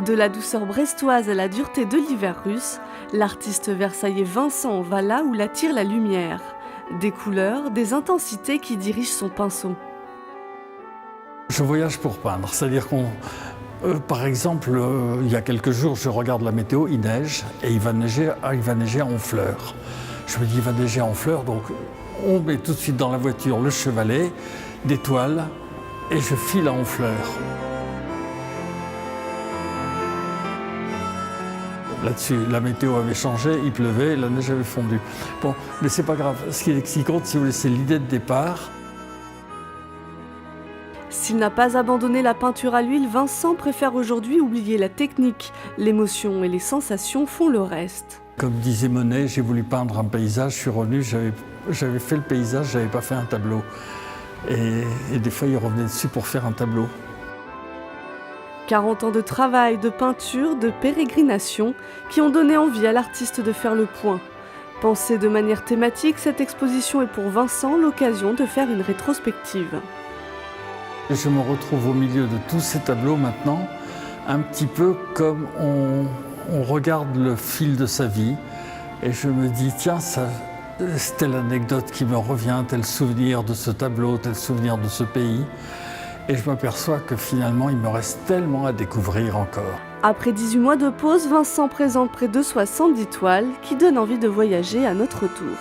De la douceur brestoise à la dureté de l'hiver russe, l'artiste versaillais Vincent va là où l'attire la lumière. Des couleurs, des intensités qui dirigent son pinceau. Je voyage pour peindre, c'est-à-dire par exemple, il y a quelques jours, je regarde la météo, il neige et il va neiger à Honfleur. Je me dis, il va neiger à Honfleur, donc on met tout de suite dans la voiture le chevalet, des toiles et je file à Honfleur. Là-dessus, la météo avait changé, il pleuvait, la neige avait fondu. Bon, mais c'est pas grave. Ce qui compte, si vous voulez, c'est l'idée de départ. S'il n'a pas abandonné la peinture à l'huile, Vincent préfère aujourd'hui oublier la technique. L'émotion et les sensations font le reste. Comme disait Monet, j'ai voulu peindre un paysage, je suis revenu, j'avais fait le paysage, j'avais pas fait un tableau. Et des fois, il revenait dessus pour faire un tableau. 40 ans de travail, de peinture, de pérégrination qui ont donné envie à l'artiste de faire le point. Pensée de manière thématique, cette exposition est pour Vincent l'occasion de faire une rétrospective. Et je me retrouve au milieu de tous ces tableaux maintenant, un petit peu comme on regarde le fil de sa vie. Et je me dis, tiens, c'est telle anecdote qui me revient, tel souvenir de ce tableau, tel souvenir de ce pays. Et je m'aperçois que finalement, il me reste tellement à découvrir encore. Après 18 mois de pause, Vincent présente près de 70 toiles qui donnent envie de voyager à notre tour.